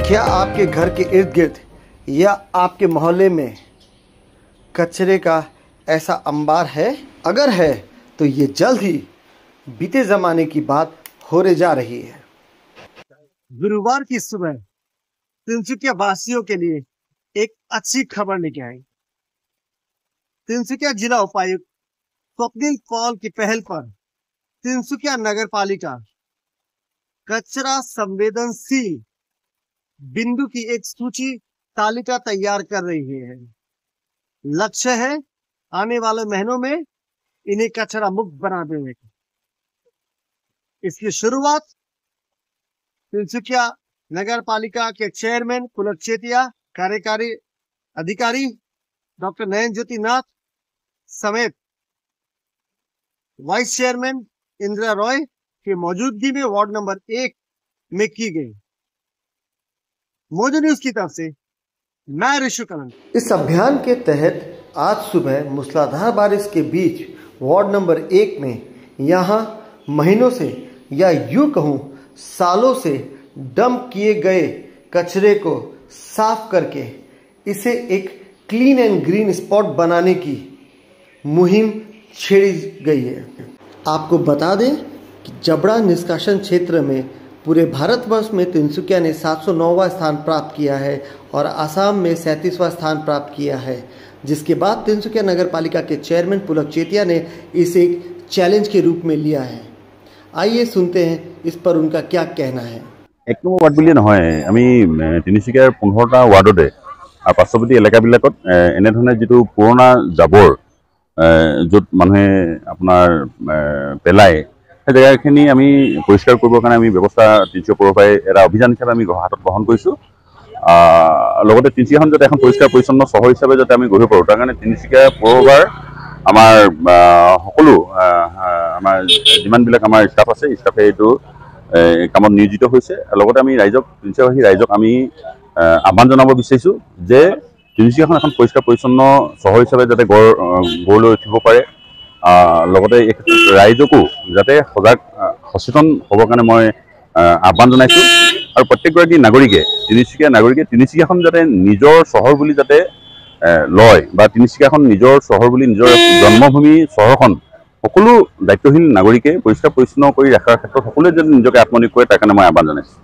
क्या आपके घर के इर्द गिर्द या आपके मोहल्ले में कचरे का ऐसा अंबार है? अगर है तो ये जल्द ही बीते ज़माने की बात होने जा रही है। गुरुवार की सुबह तिनसुकिया वासियों के लिए एक अच्छी खबर लेके आई। तिनसुकिया जिला उपायुक्त स्वप्निल पॉल की पहल पर तिनसुकिया नगर पालिका कचरा संवेदनशील बिंदु की एक सूची तालिका तैयार कर रही है। लक्ष्य है आने वाले महीनों में इन्हें कचरा मुक्त बना देने की। इसकी शुरुआत तिनसुकिया नगर पालिका के चेयरमैन पुलक चेतिया, कार्यकारी अधिकारी डॉक्टर नयन ज्योति नाथ समेत वाइस चेयरमैन इंदिरा रॉय की मौजूदगी में वार्ड नंबर 1 में की गई। मोजो न्यूज की तरफ से मैं ऋषु कलन। इस अभियान के तहत आज सुबह मूसलाधार बारिश के बीच वार्ड नंबर 1 में यहाँ महीनों से या यूं कहूँ सालों से डंप किए गए कचरे को साफ करके इसे एक क्लीन एंड ग्रीन स्पॉट बनाने की मुहिम छेड़ी गई है। आपको बता दें कि जबड़ा निष्कासन क्षेत्र में पूरे भारतवर्ष में तिनसुकिया ने 709वां स्थान प्राप्त किया है और आसाम में 37वां स्थान प्राप्त किया है, जिसके बाद तिनसुकिया नगर पालिका के चेयरमैन पुलक चेतिया ने इसे एक चैलेंज के रूप में लिया है। आइए सुनते हैं इस पर उनका क्या कहना है। एक नम्बर वार्ड बुलिए নহয় আমি তিনিচুকীয়াৰ 15টা वार्डते और पार्श्ववर्ती एलेकाबिलाकत এনেধৰণে যিটো পুৰণা জাবৰ য'ত মানুহে আপোনাৰ পেলায় সেই জেগাখিনি আমি পৰিষ্কাৰ কৰিবৰ কাৰণে আমি ব্যৱস্থা তিনিচুকীয়া পৌৰসভাই এটা অভিযান হিচাপে আমি হাতত গ্ৰহণ কৰিছোঁ। লগতে তিনিচুকীয়াখন যাতে এখন পৰিষ্কাৰ পৰিচ্ছন্ন চহৰ হিচাপে যাতে আমি গঢ়িব পাৰোঁ তাৰ কাৰণে তিনিচুকীয়া পৌৰসভাৰ আমাৰ সকলো আমাৰ যিমানবিলাক আমাৰ ষ্টাফ আছে ষ্টাফে এইটো কামত নিয়োজিত হৈছে। লগতে আমি ৰাইজক তিনিচুকীয়াবাসী ৰাইজক আমি আহ্বান জনাব বিচাৰিছোঁ যে তিনিচুকীয়াখন এখন পৰিষ্কাৰ পৰিচ্ছন্ন চহৰ হিচাপে যাতে গঢ় লৈ উঠিব পাৰে। লগতে ৰাইজকো যাতে সচেতন হ'বৰ কাৰণে মই আহ্বান জনাইছোঁ আৰু প্ৰত্যেকগৰাকী নাগৰিকে তিনিচুকীয়াখন যাতে নিজৰ চহৰ বুলি যাতে লয় বা তিনিচুকীয়াখন নিজৰ চহৰ বুলি নিজৰ জন্মভূমি চহৰখন সকলো দায়িত্বশীল নাগৰিকে পৰিষ্কাৰ পৰিচ্ছন্ন কৰি ৰখাৰ ক্ষেত্ৰত সকলোৱে যদি নিজকে আত্মনিয়োগ কৰে তাৰ কাৰণে মই আহ্বান জনাইছোঁ।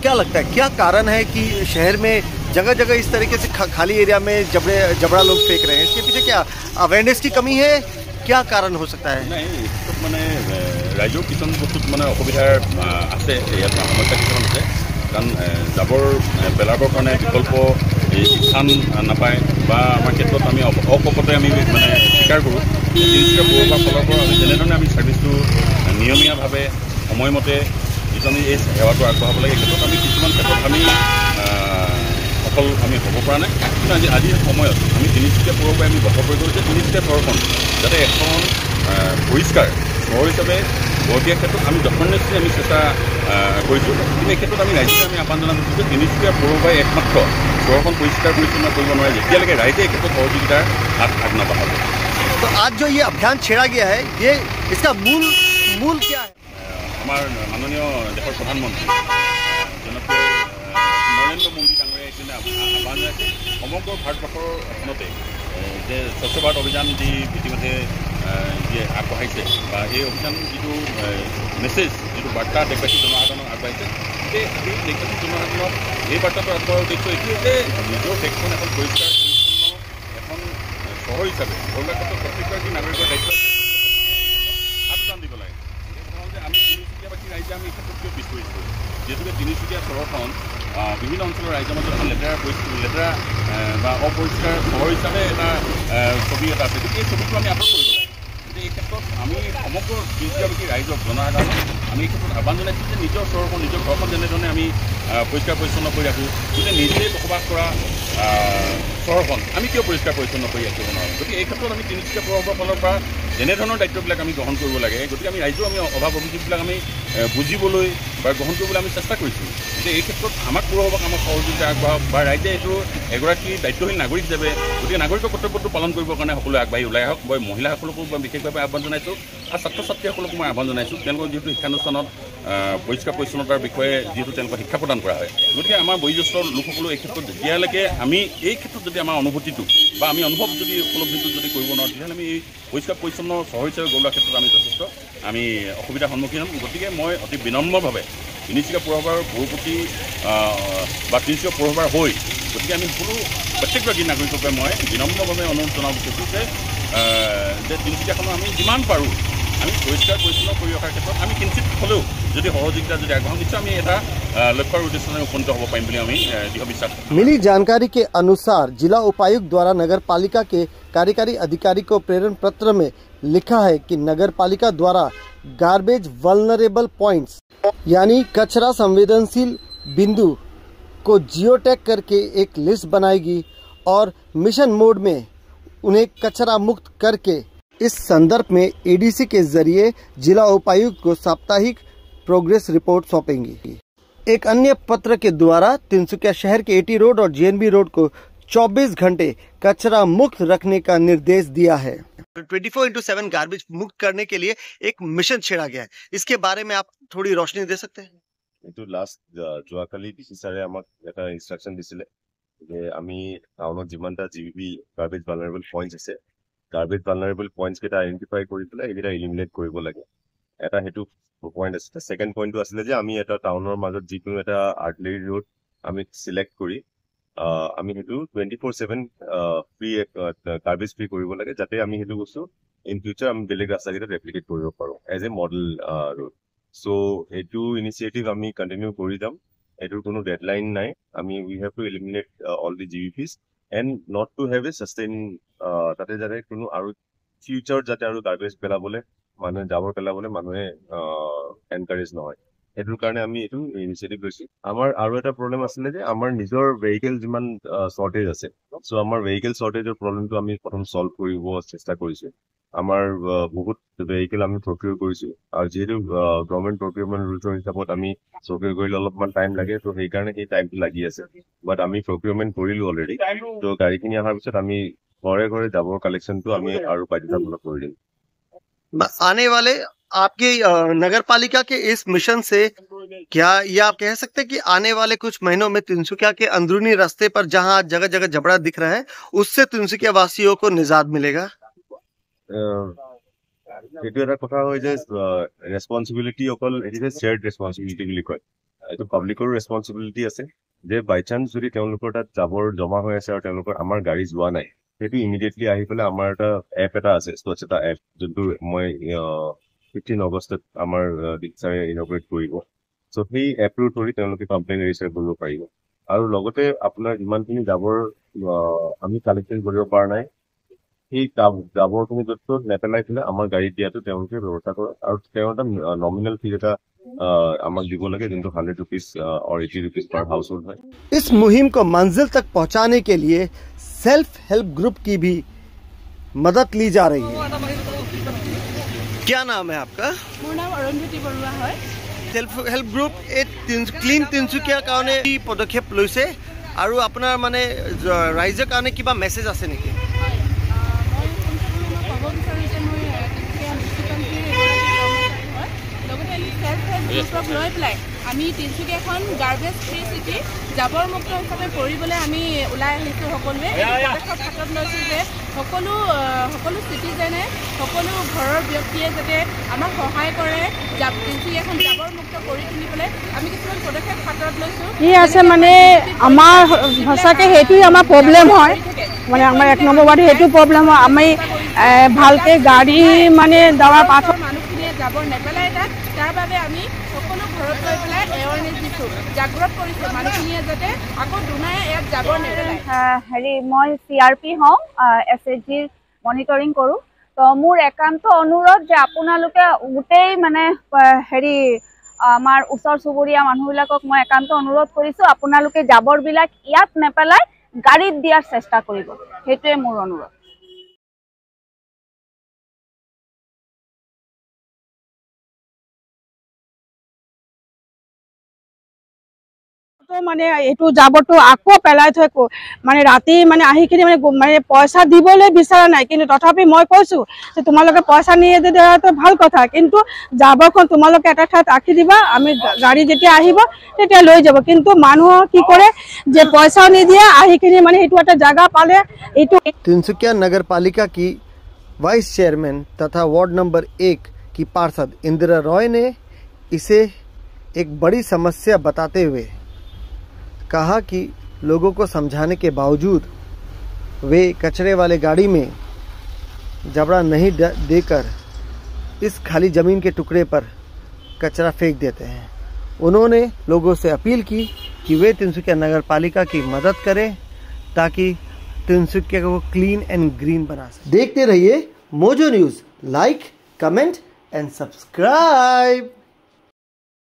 क्या लगता है क्या कारण है कि शहर में जगह जगह इस तरीके से खाली एरिया में जबड़ा लोग फेंक रहे हैं? इसके पीछे क्या अवेयरनेस की कमी है? क्या कारण हो सकता है? नहीं माने राइजर किसान बस्तुत माने असुविधार আছে ইয়াত সমস্যা কিছুমান আছে কাৰণ জাবৰ পেলাবৰ কাৰণে বিকল্প স্থান নাপায় বা আমাৰ ক্ষেত্ৰত আমি অকপতে আমি মানে স্বীকাৰ কৰোঁ। তিনিচুকীয়া পৌৰসভাৰ ফালৰ পৰা আমি যেনেধৰণে আমি ছাৰ্ভিচটো নিয়মীয়াভাৱে সময়মতে আমি এই সেৱাটো আগবঢ়াব লাগে এই ক্ষেত্ৰত আমি কিছুমান ক্ষেত্ৰত আমি সফল আমি হ'ব পৰা নাই। কিন্তু আজিৰ সময়ত আমি তিনিচুকীয়া পৌৰসভাই আমি গঠন কৰি কৰিছোঁ তিনিচুকীয়া চহৰখন যাতে এখন পৰিষ্কাৰ চহৰ হিচাপে গঢ় দিয়াৰ ক্ষেত্ৰত আমি যথেষ্ট আমি চেষ্টা কৰিছোঁ। কিন্তু এই ক্ষেত্ৰত আমি ৰাইজকে আমি আহ্বান জনাইছোঁ যে তিনিচুকীয়া পৌৰসভাই একমাত্ৰ চহৰখন পৰিষ্কাৰ পৰিচ্ছন্ন কৰিব নোৱাৰে যেতিয়ালৈকে ৰাইজে এই ক্ষেত্ৰত সহযোগিতাৰ হাত আগনবঢ়াব। तो आज जो ये अभियान छेड़ा गया है ये इसका मूल क्या है? আমাৰ মাননীয় দেশৰ প্ৰধানমন্ত্ৰী জনপ্ৰিয় নৰেন্দ্ৰ মোদী ডাঙৰীয়াই এইখিনি আহ্বান জনাইছে সমগ্ৰ ভাৰতবৰ্ষৰ এখনতে যে স্বচ্ছ ভাৰত অভিযান যি ইতিমধ্যে যি আগবঢ়াইছে বা এই অভিযান যিটো মেছেজ যিটো বাৰ্তা দেশবাসী জনসাধাৰণক আগবাঢ়িছে সেই দেশবাসী জনসাধাৰণক এই বাৰ্তাটো আগবঢ়োৱাৰ উদ্দেশ্য এইটোৱে যে নিজৰ দেশখন এখন পৰিষ্কাৰ পৰিচ্ছন্ন এখন চহৰ হিচাপে গঢ় লোৱাৰ ক্ষেত্ৰত প্ৰত্যেকগৰাকী নাগৰিকৰ দায়িত্ব হাতদান দিব লাগে। আমি তিনিচুকীয়াবাসী ৰাইজে আমি এই ক্ষেত্ৰত কিয় পিছ পৰিছোঁ যিহেতুকে তিনিচুকীয়া চহৰখন বিভিন্ন অঞ্চলৰ ৰাইজৰ মাজত এখন লেতেৰা বা অপৰিষ্কাৰ চহৰ হিচাপে এটা ছবি এটা আছে। গতিকে এই ছবিটো আমি আঁতৰ কৰিব লাগে। গতিকে এই ক্ষেত্ৰত আমি সমগ্ৰ তিনিচুকীয়াবাসী ৰাইজক জনসাধাৰণক আমি এই ক্ষেত্ৰত আহ্বান জনাইছোঁ যে নিজৰ চহৰখন নিজৰ ঘৰখন যেনেধৰণে আমি পৰিষ্কাৰ পৰিচ্ছন্ন কৰি ৰাখোঁ গতিকে নিজেই বসবাস কৰা চহৰখন আমি কিয় পৰিষ্কাৰ পৰিচ্ছন্ন কৰি ৰাখিব নোৱাৰোঁ। গতিকে এই ক্ষেত্ৰত আমি তিনিচুকীয়া পৌৰসভাৰ ফালৰ পৰা যেনেধৰণৰ দায়িত্ববিলাক আমি গ্ৰহণ কৰিব লাগে গতিকে আমি ৰাইজেও আমি অভাৱ অভিযোগবিলাক আমি বুজিবলৈ বা গ্ৰহণ কৰিবলৈ আমি চেষ্টা কৰিছোঁ। গতিকে এই ক্ষেত্ৰত আমাক পৌৰসভাক আমাক সহযোগিতা আগবঢ়াওক বা ৰাইজে এইটো এগৰাকী দায়িত্বশীল নাগৰিক হিচাপে গতিকে নাগৰিকৰ কৰ্তব্যটো পালন কৰিবৰ কাৰণে সকলোৱে আগবাঢ়ি ওলাই আহক। মই মহিলাসকলকো বিশেষভাৱে আহ্বান জনাইছোঁ আৰু ছাত্ৰ ছাত্ৰীসকলকো মই আহ্বান জনাইছোঁ তেওঁলোকৰ যিহেতু শিক্ষানুষ্ঠানত পৰিষ্কাৰ পৰিচ্ছন্নতাৰ বিষয়ে যিহেতু তেওঁলোকক শিক্ষা প্ৰদান কৰা হয়, গতিকে আমাৰ বয়োজ্যেষ্ঠ লোকসকলেও এই ক্ষেত্ৰত যেতিয়ালৈকে আমি এই ক্ষেত্ৰত যদি আমাৰ অনুভূতিটো বা আমি অনুভৱ যদি উপলব্ধিটো যদি কৰিব নোৱাৰোঁ, তেতিয়াহ'লে আমি এই পৰিষ্কাৰ পৰিচ্ছন্ন চহৰ হিচাপে গঢ় লোৱাৰ ক্ষেত্ৰত আমি যথেষ্ট অসুবিধাৰ সন্মুখীন হ'ম। গতিকে মই অতি বিনম্ৰভাৱে তিনিচুকীয়া পৌৰসভাৰ পৌৰপতি বা তিনিচুকীয়া পৌৰসভাৰ হৈ গতিকে আমি সকলো প্ৰত্যেকগৰাকী নাগৰিককে মই বিনম্ৰভাৱে অনুৰোধ জনাব বিচাৰিছোঁ যে তিনিচুকীয়াখনক আমি যিমান পাৰোঁ আমি পৰিষ্কাৰ পৰিচ্ছন্ন কৰি ৰখাৰ ক্ষেত্ৰত আমি কিঞ্চিত হ'লেও যদি সহযোগিতা যদি আগবঢ়াওঁ, নিশ্চয় আমি এটা লক্ষ্যৰ উদ্দেশ্যে উপনীত হ'ব পাৰিম বুলি আমি দৃঢ় বিশ্বাস কৰোঁ। मिली जानकारी के अनुसार जिला उपायुक्त द्वारा नगर पालिका के कार्यकारी अधिकारी को प्रेरण पत्र में लिखा है कि नगर पालिका द्वारा गार्बेज वल्नरेबल पॉइंट्स यानी कचरा संवेदनशील बिंदु को जियो टैग करके एक लिस्ट बनाएगी और मिशन मोड में उन्हें कचरा मुक्त करके इस संदर्भ में एडीसी के जरिए जिला उपायुक्त को साप्ताहिक प्रोग्रेस रिपोर्ट सौंपेंगी। एक अन्य पत्र के द्वारा तिनसुकिया शहर के एटी रोड और जीएनबी रोड को 24 घंटे कचरा मुक्त रखने का निर्देश दिया है। 24/7 गार्बेज मुक्त करने के लिए एक मिशन छेड़ा गया है, इसके बारे में आप थोड़ी रोशनी दे सकते हैं? এইটো লাষ্ট যোৱাকালি ডিচি ছাৰে আমাক এটা ইনষ্ট্ৰাকশ্যন দিছিলে যে আমি টাউনত যিমানটা জিবিবি গাৰ্বেজ ভালনাৰেবল পইণ্টছ আছে, গাৰ্বেজ ভালনাৰেবল পইণ্টছ কেইটা আইডেণ্টিফাই কৰি পেলাই এইকেইটা ইলিমিনেট কৰিব লাগে। এটা সেইটো পইণ্ট আছিলে। ছেকেণ্ড পইণ্টটো আছিলে যে আমি এটা টাউনৰ মাজত যিকোনো এটা আৰ্টিলাৰী ৰোড আমি চিলেক্ট কৰি আমি সেইটো 24/7 ফ্ৰী গাৰ্বেজ ফ্ৰী কৰিব লাগে, যাতে আমি সেইটো বস্তু ইন ফিউচাৰ আমি বেলেগ ৰাস্তাকেইটাত ৰেপ্লিকেট কৰিব পাৰোঁ এজ এ মডেল ৰোড। চ' এইটো ইনিচিয়েটিভ আমি কণ্টিনিউ কৰি যাম। এইটোৰ কোনো ডেডলাইন নাই। আমি we have to eliminate all the GBPs and not to have a sustain, তাতে যাতে কোনো আৰু ফিউচাৰত যাতে আৰু গাৰ্বেজ পেলাবলৈ মানুহে জাবৰ পেলাবলৈ মানুহে এনকাৰেজ নহয়। সেইটোৰ কাৰণে আমি এইটো ইনিচিয়েটিভ লৈছোঁ। আমাৰ আৰু এটা প্ৰব্লেম আছিলে যে আমাৰ নিজৰ ভেহিকেল যিমান শ্বৰ্টেজ আছে, চ' আমাৰ ভেহিকেল শ্বৰ্টেজৰ প্ৰব্লেমটো আমি প্ৰথম ছল্ভ কৰিব চেষ্টা কৰিছোঁ। আমাৰ বহুত ভেহিকেল আমি প্ৰকিউৰ কৰিছোঁ, আৰু যিহেতু গভৰ্ণমেণ্ট প্ৰকিউৰমেণ্ট ৰুলছৰ হিচাপত আমি প্ৰকিউৰ কৰিলে অলপমান টাইম লাগে, ত' সেইকাৰণে সেই টাইমটো লাগি আছে। বাট আমি প্ৰকিউৰমেণ্ট কৰিলোঁ অলৰেডি। ত' গাড়ীখিনি অহাৰ পিছত আমি ঘৰে ঘৰে জাবৰ কালেকশ্যনটো আমি আৰু বাধ্যতামূলক কৰি দিম। आने वाले आपके नगर पालिका के इस मिशन से क्या ये आप कह सकते हैं कि आने वाले कुछ महीनों में तिनसुकिया के अंदरूनी रास्ते पर जहां जगह जगह जबड़ा दिख रहा है, उससे तिनसुकिया वासियों को निजात मिलेगा? সেইটো এটা কথা হয় যে ৰেচপনচিবিলিটি অকল এটি শ্বেয়াৰ্ড ৰেচপনচিবিলিটি বুলি কয়। এইটো পাব্লিকৰো ৰেচপনচিবিলিটি আছে যে বাই চান্স যদি তেওঁলোকৰ তাত জাবৰ জমা হৈ আছে আৰু তেওঁলোকৰ আমাৰ গাড়ী যোৱা নাই, সেইটো ইমিডিয়েটলি আহি পেলাই আমাৰ এটা এপ এটা আছে, স্বচ্ছ এটা এপ, যোনটো মই 15 আগষ্টত আমাৰ ছাৰে ইনগ্ৰেট কৰিব। চ' সেই এপটোৰ থ্ৰুদি তেওঁলোকে কমপ্লেইন ৰেজিষ্টাৰ কৰিব পাৰিব। আৰু লগতে আপোনাৰ যিমানখিনি জাবৰ আমি কালেকশ্যন কৰিব পৰা নাই, সেই জাবৰখিনি য'ত ত'ত নেপেলাই পেলাই আমাৰ গাড়ীত দিয়াটো তেওঁলোকে ব্যৱস্থা কৰে। আৰু তেওঁ এটা নমিনেল ফিজ এটা আমাক দিব লাগে, যোনটো 100 रुपीज और 80 रुपीज पर हाउस होल्ड है। इस मुहिम को मंजिल तक पहुंचाने के लिए सेल्फ हेल्प ग्रुप की भी मदद ली जा रही है। क्या नाम है आपका? मोर नाम अरुंधति बरुआ है। Self help group clean Tinsukia কাৰণে কি পদক্ষেপ লৈছে আৰু আপোনাৰ মানে ৰাইজৰ কাৰণে কিবা মেছেজ আছে নেকি? লৈ পেলাই আমি তিনচুকীয়াখন গাৰ্বেজ ফ্ৰী চিটি জাবৰ মুক্ত হিচাপে কৰিবলৈ আমি ওলাই আহিছোঁ। সকলোৱে পদক্ষেপ হাতত লৈছোঁ যে সকলো চিটিজেনে, সকলো ঘৰৰ ব্যক্তিয়ে যাতে আমাক সহায় কৰে তিনচুকীয়াখন জাবৰ মুক্ত কৰি তুলিবলৈ আমি কিছুমান পদক্ষেপ হাতত লৈছোঁ। কি আছে মানে আমাৰ সঁচাকৈ সেইটোৱে আমাৰ প্ৰব্লেম হয়, মানে আমাৰ 1 নম্বৰ ৱাৰ্ড সেইটো প্ৰব্লেম হয়। আমি ভালকৈ গাড়ী মানে যাৱাৰ পাছত মানুহখিনিয়ে জাবৰ নেপেলাই তাৰ বাবে আমি সকলো ঘৰত লৈ পেলাই এৱাৰনেছ দিছোঁ, জাগ্ৰত কৰিছোঁ মানুহখিনিয়ে যাতে আকৌ দুনাই ইয়াত জাবৰ নেপেলায়। হেৰি মই CRP হওঁ, SHG মনিটৰিং কৰোঁ। তো মোৰ একান্ত অনুৰোধ যে আপোনালোকে গোটেই মানে হেৰি আমাৰ ওচৰ চুবুৰীয়া মানুহবিলাকক মই একান্ত অনুৰোধ কৰিছোঁ, আপোনালোকে জাবৰবিলাক ইয়াত নেপেলাই গাড়ীত দিয়াৰ চেষ্টা কৰিব, সেইটোৱে মোৰ অনুৰোধ। তো মানে এইটো জাবৰটো আকৌ পেলাই থৈ মানে ৰাতি মানে আহিখিনি মানে পইচা দিবলৈ বিচৰা নাই, কিন্তু তথাপি মই কৈছো যে তোমালোকে পইচা নিয়ে দিয়াটো ভাল কথা, কিন্তু জাবৰখন তোমালোকে এটা ঠাইত ৰাখি দিবা, আমি গাড়ী যেতিয়া আহিব তেতিয়া লৈ যাব। কিন্তু মানুহ কি কৰে যে পইচাও নিদিয়ে, আহিখিনি মানে এইটো এটা জায়গা পালে। এইটো तिनसुकिया नगर पालिका की वाइस चेयरमैन तथा वार्ड नंबर 1 की पार्षद इंदिरा रॉय ने इसे एक बड़ी समस्या बताते हुए कहा कि लोगों को समझाने के बावजूद वे कचरे वाले गाड़ी में जबड़ा नहीं देकर इस खाली ज़मीन के टुकड़े पर कचरा फेंक देते हैं। उन्होंने लोगों से अपील की कि वे तिनसुकिया नगर पालिका की मदद करें ताकि तिनसुकिया को क्लीन एंड ग्रीन बना सके। देखते रहिए mojo news. Like, comment and subscribe.